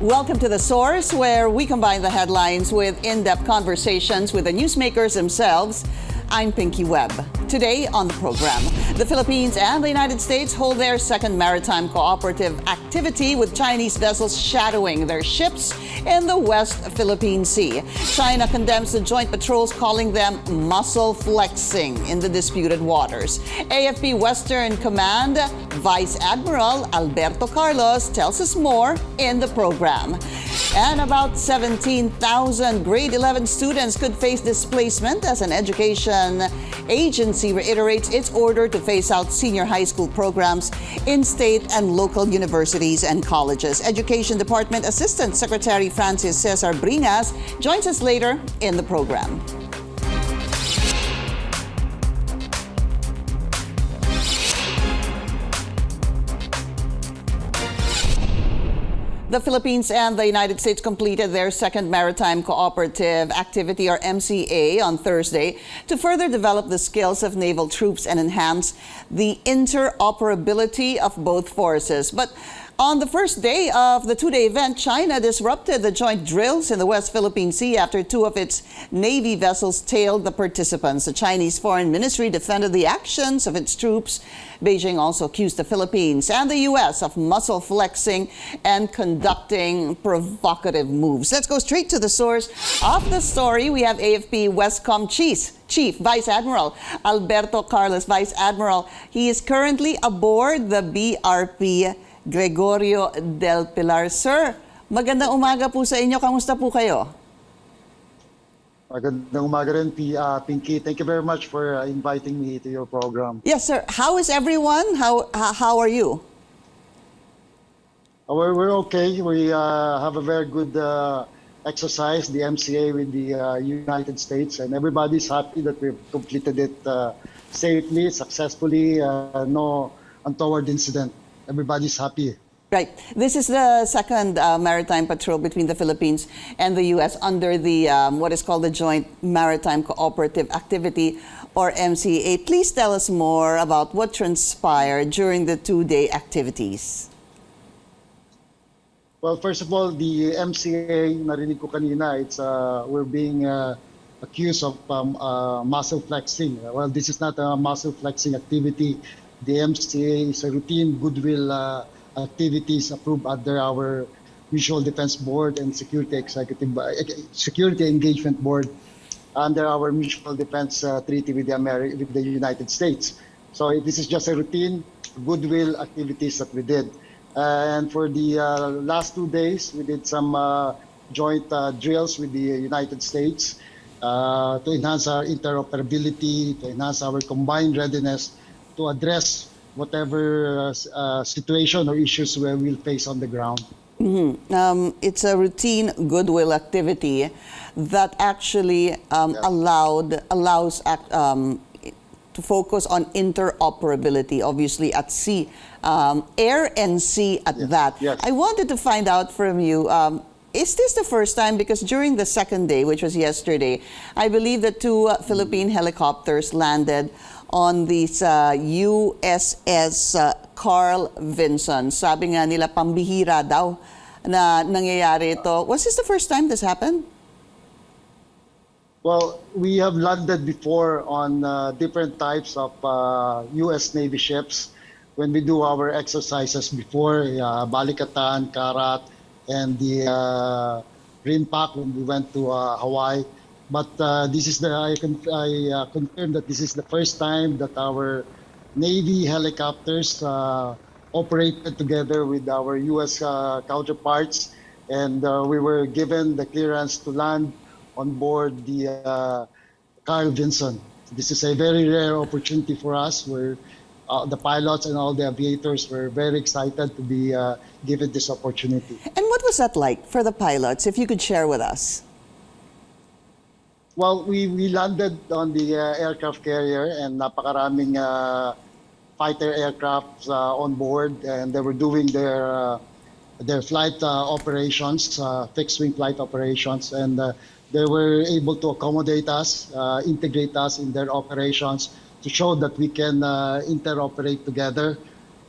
Welcome to The Source, where we combine the headlines with in-depth conversations with the newsmakers themselves. I'm Pinky Webb. Today on the program, the Philippines and the United States hold their second maritime cooperative activity with Chinese vessels shadowing their ships in the West Philippine Sea. China condemns the joint patrols, calling them muscle flexing in the disputed waters. AFP Western Command Vice Admiral Alberto tells us more in the program. And about 17,000 grade 11 students could face displacement as an education agency reiterates its order to phase out senior high school programs in state and local universities and colleges. Education Department Assistant Secretary Francis Cesar Bringas joins us later in the program. The Philippines and the United States completed their second maritime cooperative activity, or MCA, on Thursday to further develop the skills of naval troops and enhance the interoperability of both forces. But on the first day of the two-day event, China disrupted the joint drills in the West Philippine Sea after two of its Navy vessels tailed the participants. The Chinese Foreign Ministry defended the actions of its troops. Beijing also accused the Philippines and the U.S. of muscle flexing and conducting provocative moves. Let's go straight to the source of the story. We have AFP Westcom Chief Vice Admiral Alberto Carlos. Vice Admiral, he is currently aboard the BRP Gregorio del Pilar. Sir, magandang umaga po sa inyo. Kamusta po kayo? Magandang umaga rin, Pinky. Thank you very much for inviting me to your program. Yes, sir. How is everyone? How are you? We're okay. We have a very good exercise, the MCA with the United States, and everybody's happy that we've completed it safely, successfully, no untoward incident. Everybody's happy. Right. This is the second maritime patrol between the Philippines and the U.S. under the what is called the Joint Maritime Cooperative Activity, or MCA. Please tell us more about what transpired during the two-day activities. Well, first of all, the MCA, narinig ko kanina, it's we're being accused of muscle flexing. Well, this is not a muscle flexing activity. The MCA is a routine goodwill activities approved under our Mutual Defense Board and Security Engagement Board under our Mutual Defense Treaty with the United States. So this is just a routine goodwill activities that we did. And for the last 2 days, we did some joint drills with the United States to enhance our interoperability, to enhance our combined readiness to address whatever situation or issues we will face on the ground. It's a routine goodwill activity that actually allows to focus on interoperability, obviously at sea, air and sea at that. Yes. I wanted to find out from you, is this the first time? Because during the second day, which was yesterday, I believe that two Philippine helicopters landed on this USS Carl Vinson. Sabi nga nila, pambihira daw na nangyayari ito. Was this the first time this happened? Well, we have landed before on different types of U.S. Navy ships when we do our exercises before, Balikatan, Karat, and the Rinpak when we went to Hawaii. But this is I confirm that this is the first time that our Navy helicopters operated together with our U.S. counterparts, and we were given the clearance to land on board the Carl Vinson. This is a very rare opportunity for us, where the pilots and all the aviators were very excited to be given this opportunity. And what was that like for the pilots, if you could share with us? Well, we landed on the aircraft carrier, and napakaraming fighter aircrafts on board, and they were doing their flight operations, fixed-wing flight operations, and they were able to accommodate us, integrate us in their operations to show that we can interoperate together.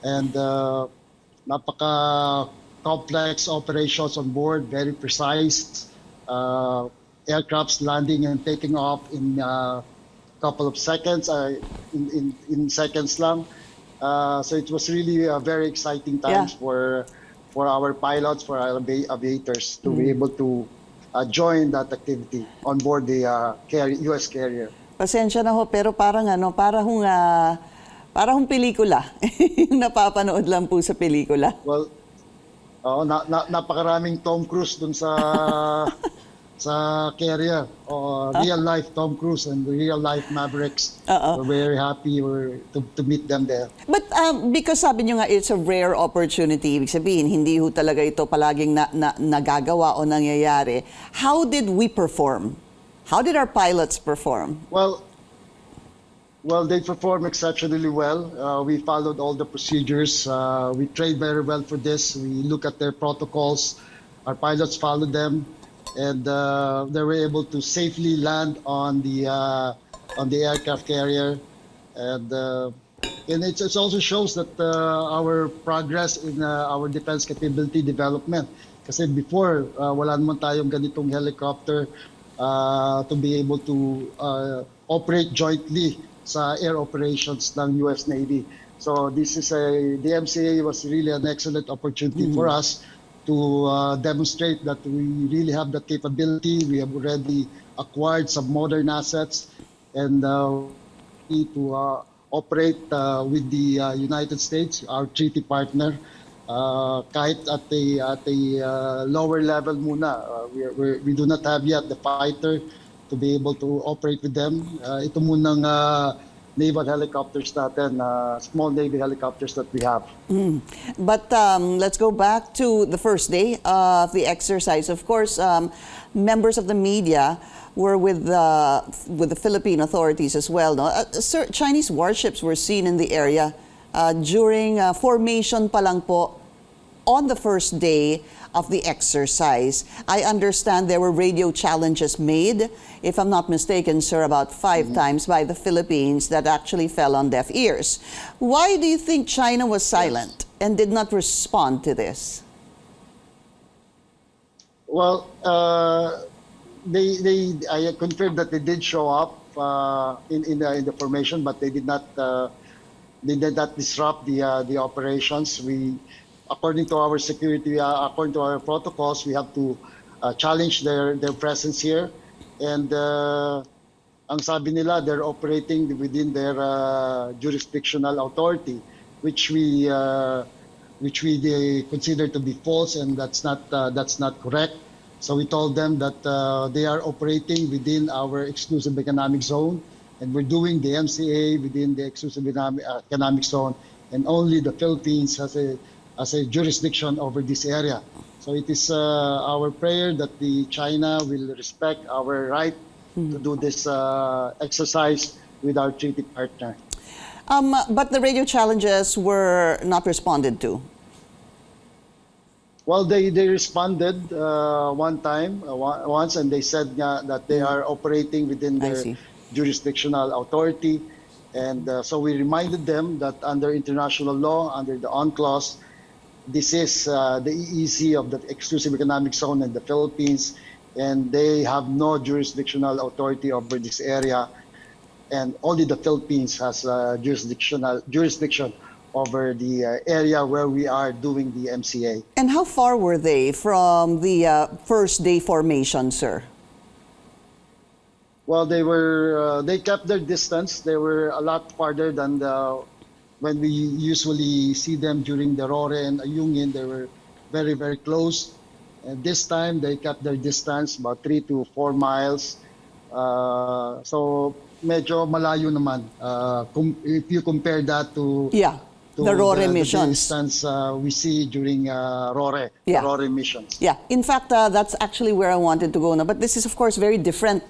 And napaka complex operations on board, very precise. Aircrafts landing and taking off in a couple of seconds, in seconds lang. So it was really very exciting times for our pilots, for our aviators to be able to join that activity on board the U.S. carrier. Pasensya na ho, pero parang parang pelikula. Yung napapanood lang po sa pelikula. Well, napakaraming Tom Cruise dun sa carrier. Real life Tom Cruise and real life Mavericks. We're very happy to meet them there. But because sabi nyo nga it's a rare opportunity, ibig sabihin hindi ho talaga ito palaging nagagawa o nangyayari. How did we perform? How did our pilots perform? Well, they performed exceptionally well. We followed all the procedures. We trained very well for this. We look at their protocols. Our pilots followed them, and they were able to safely land on the aircraft carrier. And it also shows that our progress in our defense capability development. Kasi before, wala naman tayong ganitong helicopter to be able to operate jointly sa air operations ng US Navy. So the MCA was really an excellent opportunity for us to demonstrate that we really have the capability. We have already acquired some modern assets and to operate with the United States, our treaty partner, kahit at a lower level muna. We do not have yet the fighter to be able to operate with them. Ito munang naval helicopters natin, small Navy helicopters that we have. But let's go back to the first day of the exercise. Of course, members of the media were with the Philippine authorities as well. No? Chinese warships were seen in the area during formation pa lang po on the first day of the exercise. I understand there were radio challenges made, if I'm not mistaken, sir, about 5 times by the Philippines that actually fell on deaf ears. Why do you think China was silent and did not respond to this? Well, I confirmed that they did show up in the formation, but they did not disrupt the operations. According to our security, according to our protocols, we have to challenge their presence here. And ang sabi nila, they're operating within their jurisdictional authority, which we consider to be false, and that's not correct. So we told them that they are operating within our exclusive economic zone, and we're doing the MCA within the exclusive economic zone, and only the Philippines has a jurisdiction over this area. So it is our prayer that the China will respect our right to do this exercise with our treaty partner. But the radio challenges were not responded to. Well, they responded once, and they said that they are operating within their jurisdictional authority. And so we reminded them that under international law, under the UNCLOS, this is the EEZ of the exclusive economic zone in the Philippines, and they have no jurisdictional authority over this area, and only the Philippines has jurisdiction over the area where we are doing the MCA. And how far were they from the first day formation, sir? Well, they kept their distance. They were a lot farther than when we usually see them during the Rore and Ayungin. They were very, very close. And this time, they kept their distance, about 3 to 4 miles. So, medyo malayo naman. If you compare that to the Rore missions. The distance we see during Rore, the Rore missions. Yeah, in fact, that's actually where I wanted to go na. But this is, of course, very different,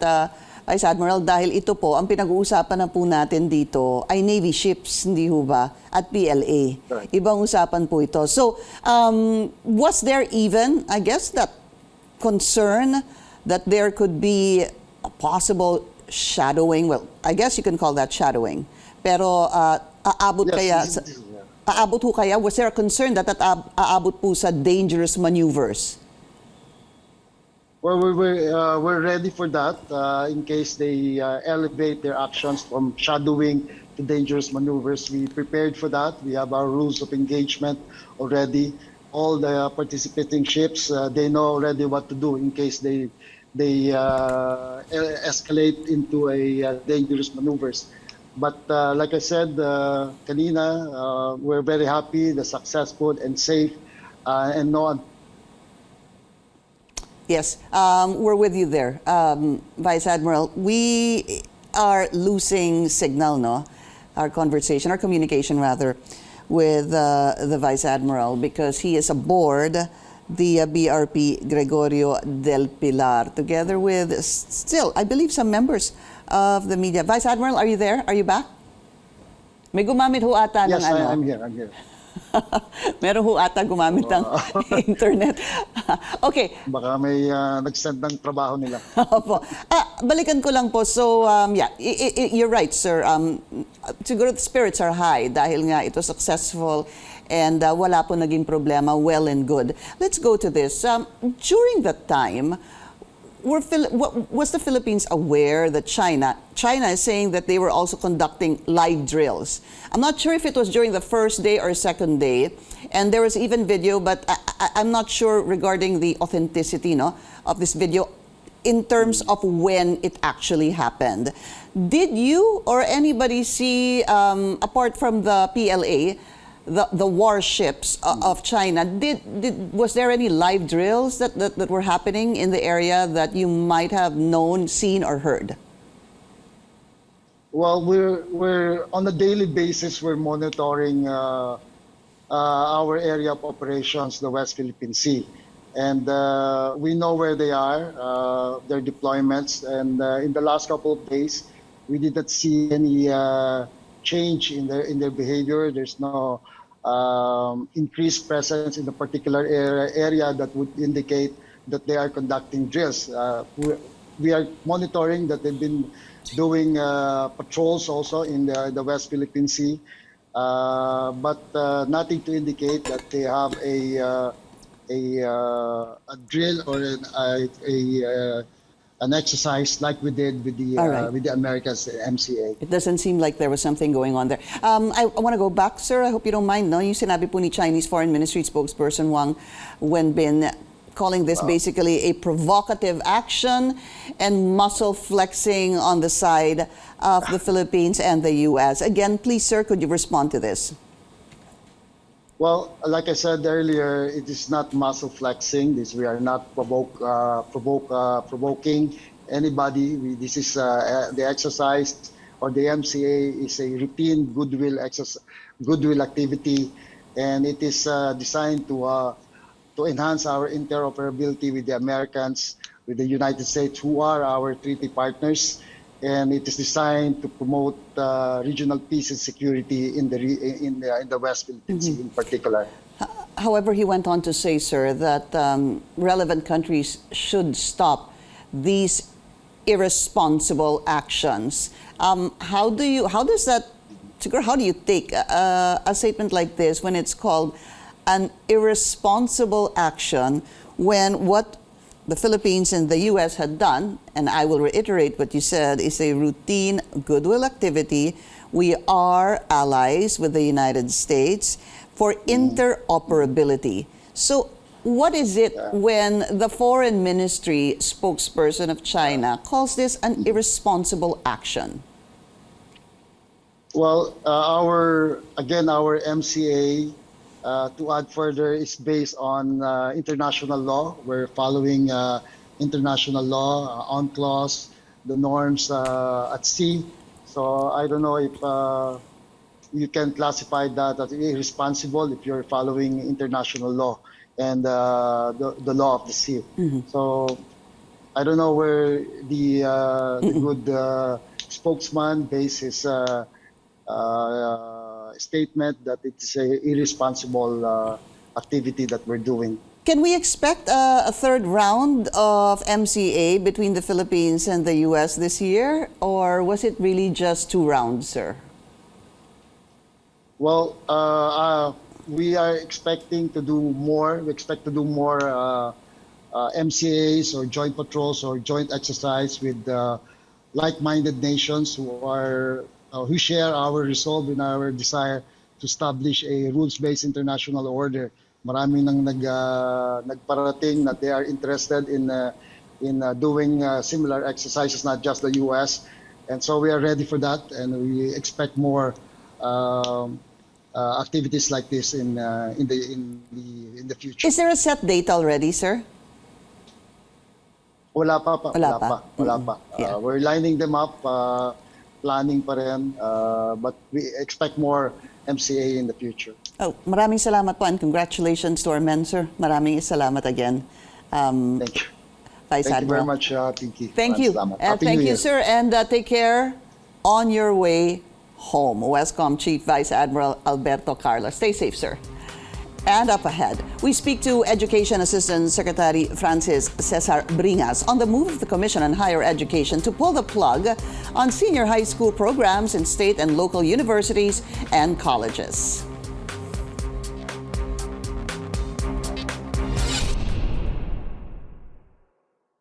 Vice Admiral, dahil ito po, ang pinag-uusapan na po natin dito ay Navy ships, hindi ho ba? At PLA. Right. Ibang usapan po ito. So, was there even, I guess, that concern that there could be a possible shadowing? Well, I guess you can call that shadowing. Pero aabot kaya... Aabot ho kaya? Was there a concern that aabot po sa dangerous maneuvers? Well, we're ready for that in case they elevate their actions from shadowing to dangerous maneuvers. We prepared for that. We have our rules of engagement already. All the participating ships, they know already what to do in case they escalate into a dangerous maneuvers. But like I said kanina, we're very happy, the successful and safe, and no. Yes, we're with you there, Vice Admiral. We are losing signal, no? Our conversation, our communication rather, with the Vice Admiral because he is aboard the BRP Gregorio del Pilar together with still, I believe, some members of the media. Vice Admiral, are you there? Are you back? May gumamit ho ata Yes, ng ano? I'm here. Meron ho ata gumamit ng internet. Okay. Baka may nag-send ng trabaho nila. Opo. Balikan ko lang po. So, yeah, you're right, sir. Siguro the spirits are high dahil nga ito successful and wala po naging problema, well and good. Let's go to this. During that time, was the Philippines aware that China is saying that they were also conducting live drills? I'm not sure if it was during the first day or second day, and there was even video, but I'm not sure regarding the authenticity, no, of this video in terms of when it actually happened. Did you or anybody see, apart from the PLA, the warships of China, was there any live drills that were happening in the area that you might have known, seen, or heard? Well, we're on a daily basis. We're monitoring our area of operations, the West Philippine Sea, and we know where they are, their deployments. And in the last couple of days, we did not see any change in their behavior. There's no increased presence in the particular area that would indicate that they are conducting drills. We are monitoring that they've been doing patrols also in the West Philippine Sea, but nothing to indicate that they have a drill or an exercise like we did with the Americans, MCA. It doesn't seem like there was something going on there. I want to go back, sir. I hope you don't mind. No, yung sinabi po ni Chinese Foreign Ministry spokesperson Wang Wenbin, calling this basically a provocative action and muscle flexing on the side of the Philippines and the U.S. Again, please, sir, could you respond to this? Well, like I said earlier, it is not muscle flexing. We are not provoking anybody. This is the exercise, or the MCA is a routine goodwill activity, and it is designed to enhance our interoperability with the Americans, with the United States, who are our treaty partners. And it is designed to promote regional peace and security in the West Philippine Sea in particular. However, he went on to say, sir, that relevant countries should stop these irresponsible actions. How do you take a statement like this when it's called an irresponsible action, when what the Philippines and the U.S. had done, and I will reiterate what you said, is a routine goodwill activity? We are allies with the United States for interoperability. So what is it when the foreign ministry spokesperson of China calls this an irresponsible action? Well, our MCA, to add further, is based on international law. We're following international law, UNCLOS, the norms at sea. So I don't know if you can classify that as irresponsible if you're following international law and the law of the sea. So I don't know where the good spokesman based his statement that it's a irresponsible activity that we're doing. Can we expect a third round of MCA between the Philippines and the U.S. this year, or was it really just 2 rounds, sir? Well, we are expecting to do more. We expect to do more MCAs or joint patrols or joint exercise with like-minded nations who share our resolve and our desire to establish a rules-based international order. Marami nang nagparating that they are interested in doing similar exercises, not just the U.S. And so we are ready for that, and we expect more activities like this in the future. Is there a set date already, sir? Wala pa. Yeah. We're lining them up, planning pa rin, but we expect more MCA in the future. Oh, maraming salamat po and congratulations to our men, sir. Maraming salamat again. Thank you. Vice Thank you very Admiral. much, Pinky. Thank you. Salamat. And Happy thank New you, Year. sir. And take care on your way home. Westcom Chief Vice Admiral Alberto Carlos. Stay safe, sir. And up ahead, we speak to Education Assistant Secretary Francis Cesar Bringas on the move of the Commission on Higher Education to pull the plug on senior high school programs in state and local universities and colleges.